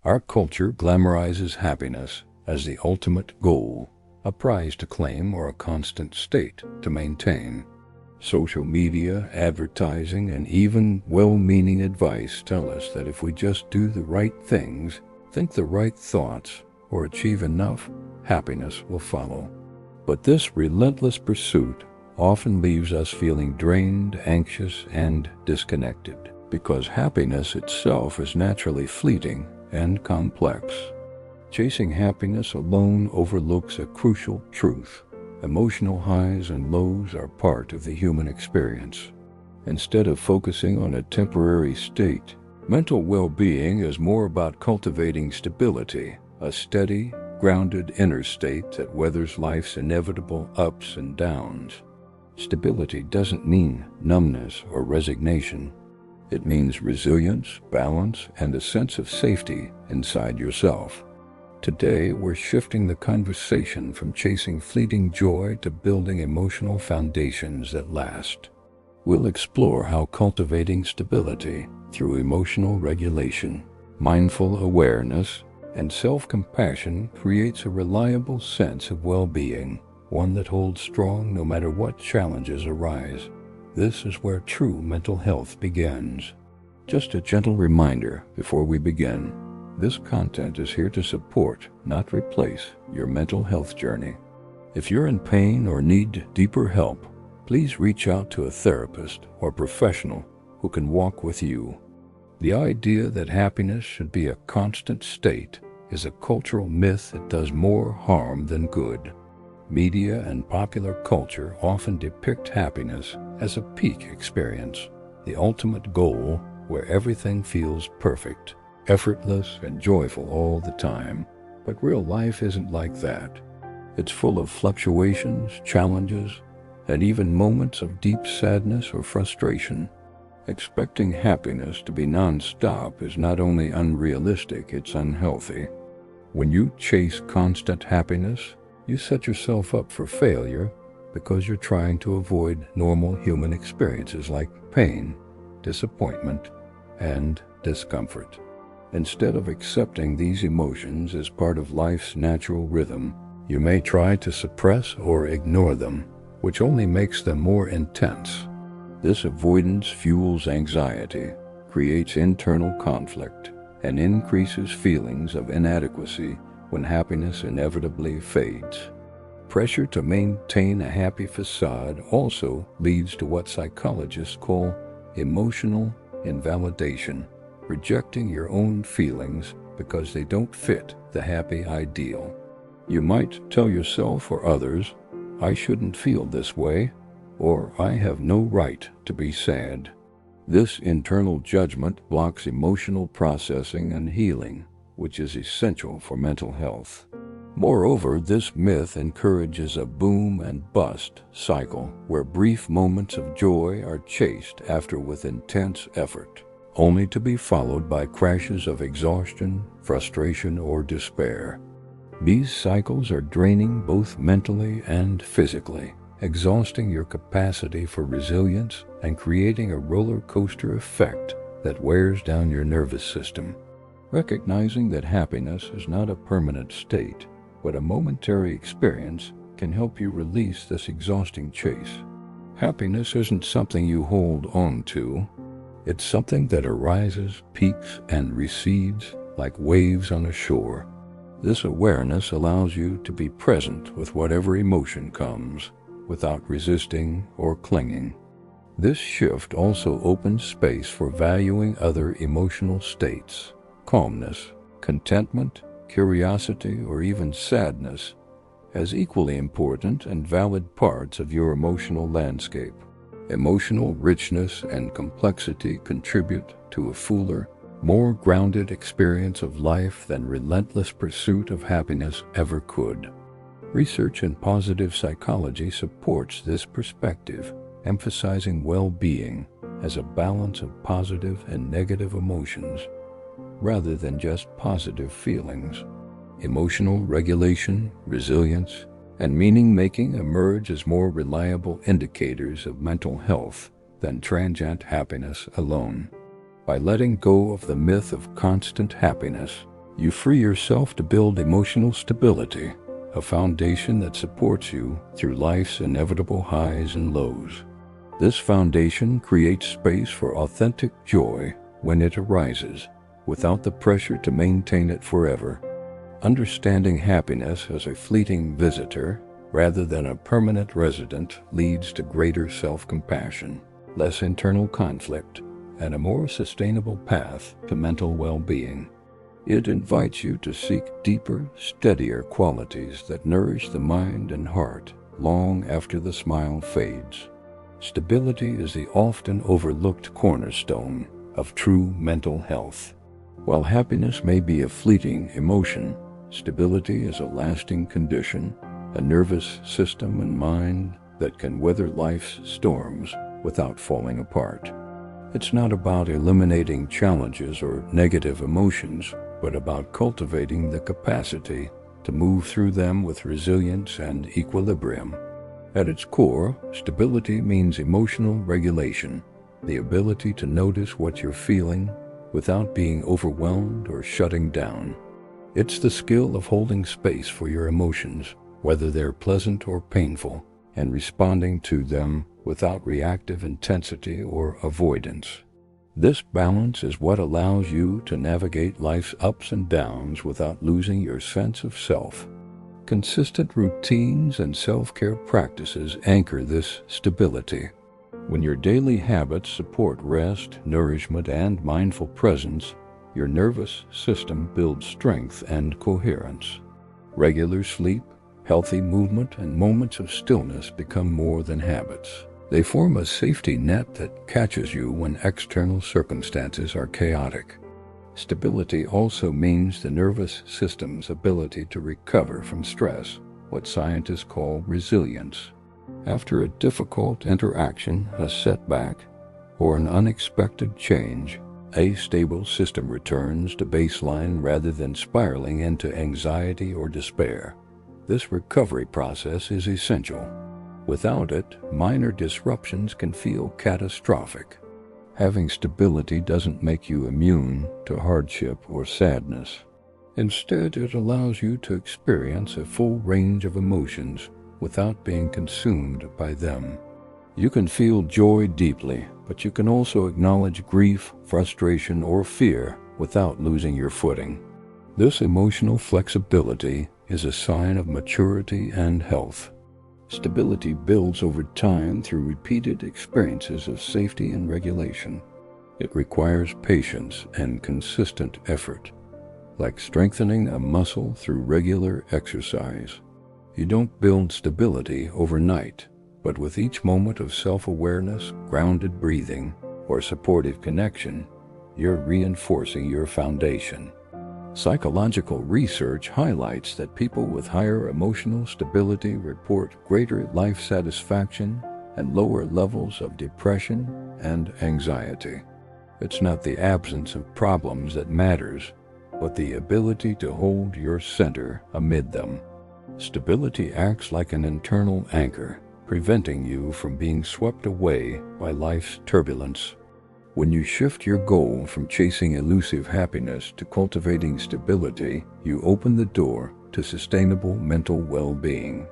Our culture glamorizes happiness as the ultimate goal, a prize to claim or a constant state to maintain. Social media, advertising, and even well-meaning advice tell us that if we just do the right things, think the right thoughts, or achieve enough, happiness will follow. But this relentless pursuit often leaves us feeling drained, anxious, and disconnected, because happiness itself is naturally fleeting and complex. Chasing happiness alone overlooks a crucial truth. Emotional highs and lows are part of the human experience. Instead of focusing on a temporary state, mental well-being is more about cultivating stability, a steady, grounded inner state that weathers life's inevitable ups and downs. Stability doesn't mean numbness or resignation. It means resilience, balance, and a sense of safety inside yourself. Today, we're shifting the conversation from chasing fleeting joy to building emotional foundations that last. We'll explore how cultivating stability through emotional regulation, mindful awareness, and self-compassion creates a reliable sense of well-being, one that holds strong no matter what challenges arise. This is where true mental health begins. Just a gentle reminder before we begin. This content is here to support, not replace, your mental health journey. If you're in pain or need deeper help, please reach out to a therapist or professional who can walk with you. The idea that happiness should be a constant state is a cultural myth that does more harm than good. Media and popular culture often depict happiness as a peak experience, the ultimate goal where everything feels perfect, effortless, and joyful all the time. But real life isn't like that. It's full of fluctuations, challenges, and even moments of deep sadness or frustration. Expecting happiness to be non-stop is not only unrealistic, it's unhealthy. When you chase constant happiness, you set yourself up for failure because you're trying to avoid normal human experiences like pain, disappointment, and discomfort. Instead of accepting these emotions as part of life's natural rhythm, you may try to suppress or ignore them, which only makes them more intense. This avoidance fuels anxiety, creates internal conflict, and increases feelings of inadequacy when happiness inevitably fades. Pressure to maintain a happy facade also leads to what psychologists call emotional invalidation, rejecting your own feelings because they don't fit the happy ideal. You might tell yourself or others, "I shouldn't feel this way," or "I have no right to be sad." This internal judgment blocks emotional processing and healing, which is essential for mental health. Moreover, this myth encourages a boom and bust cycle where brief moments of joy are chased after with intense effort, only to be followed by crashes of exhaustion, frustration, or despair. These cycles are draining both mentally and physically, exhausting your capacity for resilience and creating a roller coaster effect that wears down your nervous system. Recognizing that happiness is not a permanent state, but a momentary experience, can help you release this exhausting chase. Happiness isn't something you hold on to. It's something that arises, peaks, and recedes like waves on a shore. This awareness allows you to be present with whatever emotion comes, without resisting or clinging. This shift also opens space for valuing other emotional states, calmness, contentment, curiosity, or even sadness, as equally important and valid parts of your emotional landscape. Emotional richness and complexity contribute to a fuller, more grounded experience of life than relentless pursuit of happiness ever could. Research in positive psychology supports this perspective, emphasizing well-being as a balance of positive and negative emotions, rather than just positive feelings. Emotional regulation, resilience, and meaning-making emerge as more reliable indicators of mental health than transient happiness alone. By letting go of the myth of constant happiness, You free yourself to build emotional stability, a foundation that supports you through life's inevitable highs and lows. This foundation creates space for authentic joy when it arises, without the pressure to maintain it forever. Understanding happiness as a fleeting visitor rather than a permanent resident leads to greater self-compassion, less internal conflict, and a more sustainable path to mental well-being. It invites you to seek deeper, steadier qualities that nourish the mind and heart long after the smile fades. Stability is the often overlooked cornerstone of true mental health. While happiness may be a fleeting emotion, stability is a lasting condition, a nervous system and mind that can weather life's storms without falling apart. It's not about eliminating challenges or negative emotions, but about cultivating the capacity to move through them with resilience and equilibrium. At its core, stability means emotional regulation, the ability to notice what you're feeling without being overwhelmed or shutting down. It's the skill of holding space for your emotions, whether they're pleasant or painful, and responding to them without reactive intensity or avoidance. This balance is what allows you to navigate life's ups and downs without losing your sense of self. Consistent routines and self-care practices anchor this stability. When your daily habits support rest, nourishment, and mindful presence, your nervous system builds strength and coherence. Regular sleep, healthy movement, and moments of stillness become more than habits. They form a safety net that catches you when external circumstances are chaotic. Stability also means the nervous system's ability to recover from stress, what scientists call resilience. After a difficult interaction, a setback, or an unexpected change, a stable system returns to baseline rather than spiraling into anxiety or despair. This recovery process is essential. Without it, minor disruptions can feel catastrophic. Having stability doesn't make you immune to hardship or sadness. Instead, it allows you to experience a full range of emotions without being consumed by them. You can feel joy deeply, but you can also acknowledge grief, frustration, or fear without losing your footing. This emotional flexibility is a sign of maturity and health. Stability builds over time through repeated experiences of safety and regulation. It requires patience and consistent effort, like strengthening a muscle through regular exercise. You don't build stability overnight, but with each moment of self-awareness, grounded breathing, or supportive connection, you're reinforcing your foundation. Psychological research highlights that people with higher emotional stability report greater life satisfaction and lower levels of depression and anxiety. It's not the absence of problems that matters, but the ability to hold your center amid them. Stability acts like an internal anchor, preventing you from being swept away by life's turbulence. When you shift your goal from chasing elusive happiness to cultivating stability, you open the door to sustainable mental well-being.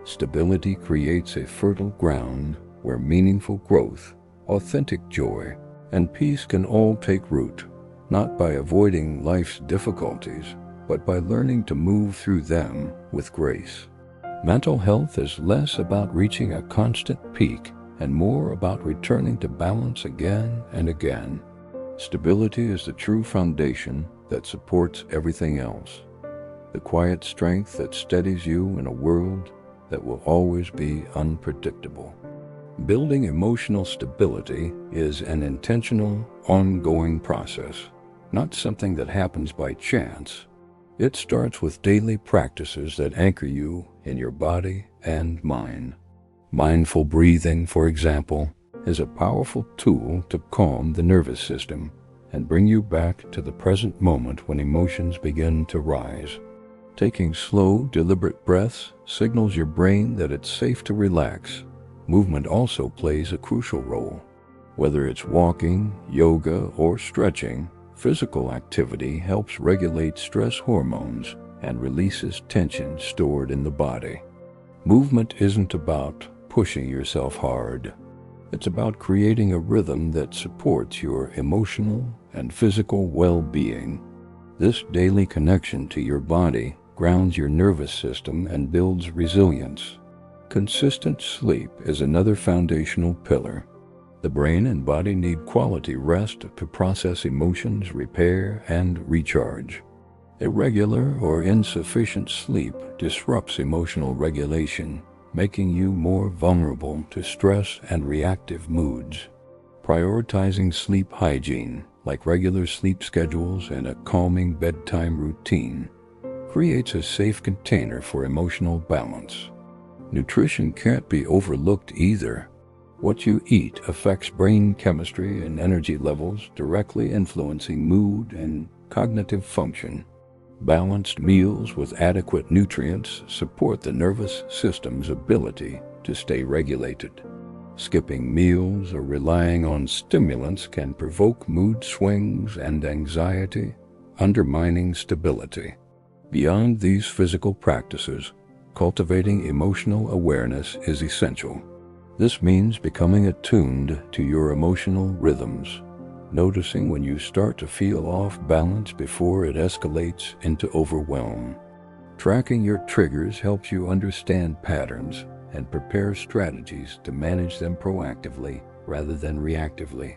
Stability creates a fertile ground where meaningful growth, authentic joy, and peace can all take root, not by avoiding life's difficulties, but by learning to move through them with grace. Mental health is less about reaching a constant peak and more about returning to balance again and again. Stability is the true foundation that supports everything else, the quiet strength that steadies you in a world that will always be unpredictable. Building emotional stability is an intentional, ongoing process, not something that happens by chance. It starts with daily practices that anchor you in your body and mind. Mindful breathing, for example, is a powerful tool to calm the nervous system and bring you back to the present moment when emotions begin to rise. Taking slow, deliberate breaths signals your brain that it's safe to relax. Movement also plays a crucial role. Whether it's walking, yoga, or stretching, Physical activity helps regulate stress hormones and releases tension stored in the body. Movement isn't about pushing yourself hard. It's about creating a rhythm that supports your emotional and physical well-being. This daily connection to your body grounds your nervous system and builds resilience. Consistent sleep is another foundational pillar. The brain and body need quality rest to process emotions, repair, and recharge. Irregular or insufficient sleep disrupts emotional regulation, making you more vulnerable to stress and reactive moods. Prioritizing sleep hygiene, like regular sleep schedules and a calming bedtime routine, creates a safe container for emotional balance. Nutrition can't be overlooked either. What you eat affects brain chemistry and energy levels, directly influencing mood and cognitive function. Balanced meals with adequate nutrients support the nervous system's ability to stay regulated. Skipping meals or relying on stimulants can provoke mood swings and anxiety, undermining stability. Beyond these physical practices, cultivating emotional awareness is essential. This means becoming attuned to your emotional rhythms, noticing when you start to feel off balance before it escalates into overwhelm. Tracking your triggers helps you understand patterns and prepare strategies to manage them proactively rather than reactively.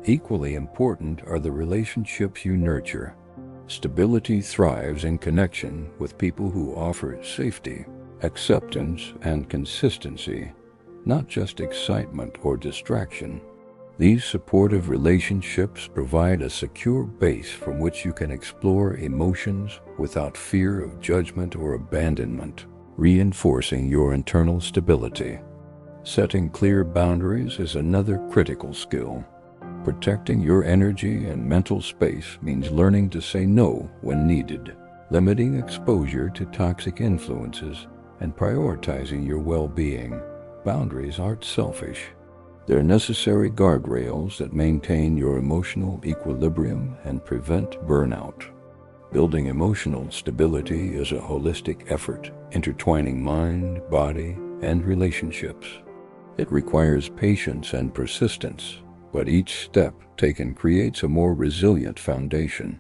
Equally important are the relationships you nurture. Stability thrives in connection with people who offer safety, acceptance, and consistency, not just excitement or distraction. These supportive relationships provide a secure base from which you can explore emotions without fear of judgment or abandonment, reinforcing your internal stability. Setting clear boundaries is another critical skill. Protecting your energy and mental space means learning to say no when needed, limiting exposure to toxic influences, and prioritizing your well-being. Boundaries aren't selfish. They're necessary guardrails that maintain your emotional equilibrium and prevent burnout. Building emotional stability is a holistic effort, intertwining mind, body, and relationships. It requires patience and persistence, but each step taken creates a more resilient foundation.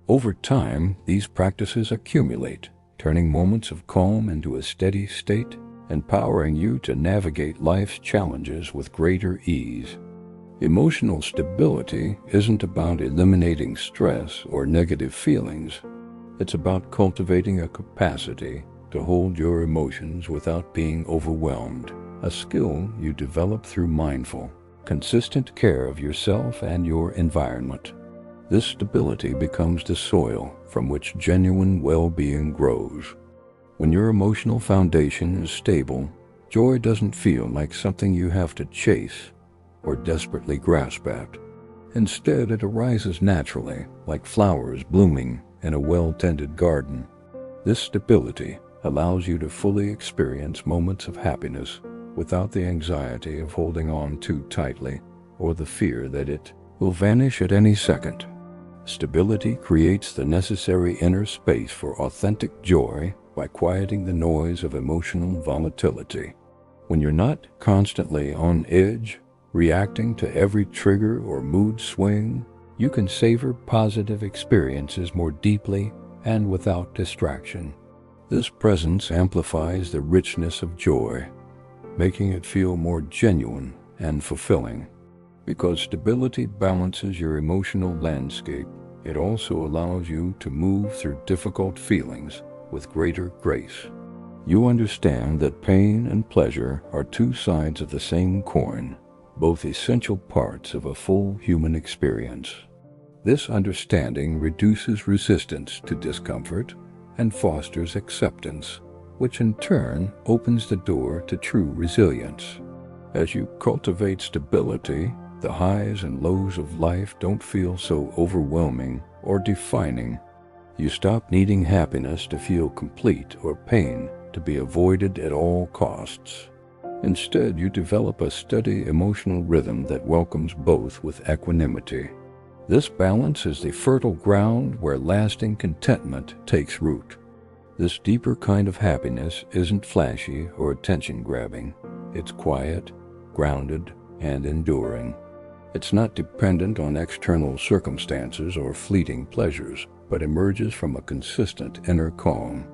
Over time, these practices accumulate, turning moments of calm into a steady state, empowering you to navigate life's challenges with greater ease. Emotional stability isn't about eliminating stress or negative feelings. It's about cultivating a capacity to hold your emotions without being overwhelmed, a skill you develop through mindful, consistent care of yourself and your environment. This stability becomes the soil from which genuine well-being grows. When your emotional foundation is stable, joy doesn't feel like something you have to chase or desperately grasp at. Instead, it arises naturally, like flowers blooming in a well-tended garden. This stability allows you to fully experience moments of happiness without the anxiety of holding on too tightly or the fear that it will vanish at any second. Stability creates the necessary inner space for authentic joy by quieting the noise of emotional volatility. When you're not constantly on edge, reacting to every trigger or mood swing, you can savor positive experiences more deeply and without distraction. This presence amplifies the richness of joy, making it feel more genuine and fulfilling. Because stability balances your emotional landscape, it also allows you to move through difficult feelings with greater grace. You understand that pain and pleasure are two sides of the same coin, both essential parts of a full human experience. This understanding reduces resistance to discomfort and fosters acceptance, which in turn opens the door to true resilience. As you cultivate stability, the highs and lows of life don't feel so overwhelming or defining. You stop needing happiness to feel complete or pain to be avoided at all costs. Instead, you develop a steady emotional rhythm that welcomes both with equanimity. This balance is the fertile ground where lasting contentment takes root. This deeper kind of happiness isn't flashy or attention-grabbing. It's quiet, grounded, and enduring. It's not dependent on external circumstances or fleeting pleasures, but emerges from a consistent inner calm.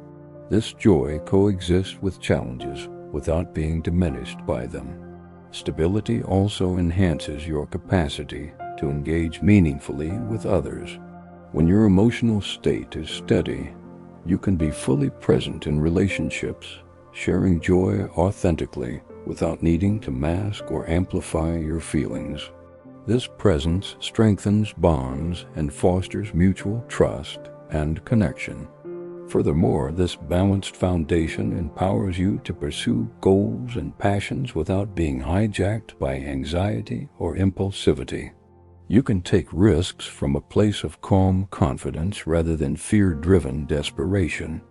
This joy coexists with challenges without being diminished by them. Stability also enhances your capacity to engage meaningfully with others. When your emotional state is steady, you can be fully present in relationships, sharing joy authentically without needing to mask or amplify your feelings. This presence strengthens bonds and fosters mutual trust and connection. Furthermore, this balanced foundation empowers you to pursue goals and passions without being hijacked by anxiety or impulsivity. You can take risks from a place of calm confidence rather than fear-driven desperation.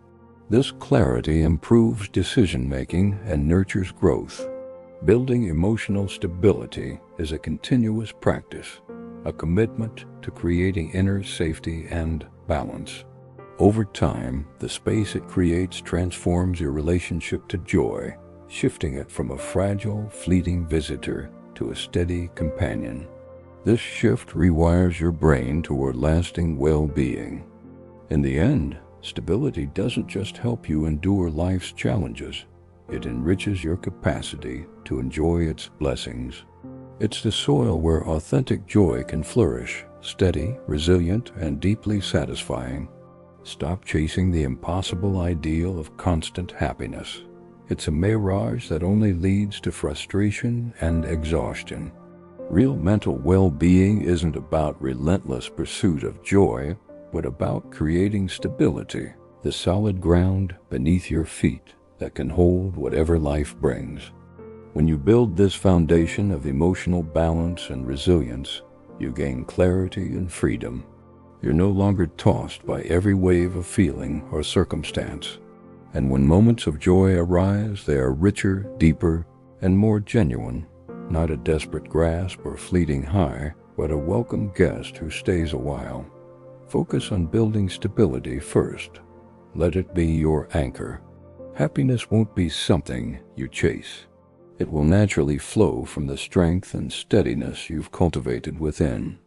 This clarity improves decision-making and nurtures growth. Building emotional stability is a continuous practice, a commitment to creating inner safety and balance. Over time, the space it creates transforms your relationship to joy, shifting it from a fragile, fleeting visitor to a steady companion. This shift rewires your brain toward lasting well-being. In the end, stability doesn't just help you endure life's challenges, it enriches your capacity to enjoy its blessings. It's the soil where authentic joy can flourish, steady, resilient, and deeply satisfying. Stop chasing the impossible ideal of constant happiness. It's a mirage that only leads to frustration and exhaustion. Real mental well-being isn't about relentless pursuit of joy, but about creating stability, the solid ground beneath your feet that can hold whatever life brings. When you build this foundation of emotional balance and resilience, you gain clarity and freedom. You're no longer tossed by every wave of feeling or circumstance. And when moments of joy arise, they are richer, deeper, and more genuine. Not a desperate grasp or fleeting high, but a welcome guest who stays a while. Focus on building stability first. Let it be your anchor. Happiness won't be something you chase. It will naturally flow from the strength and steadiness you've cultivated within.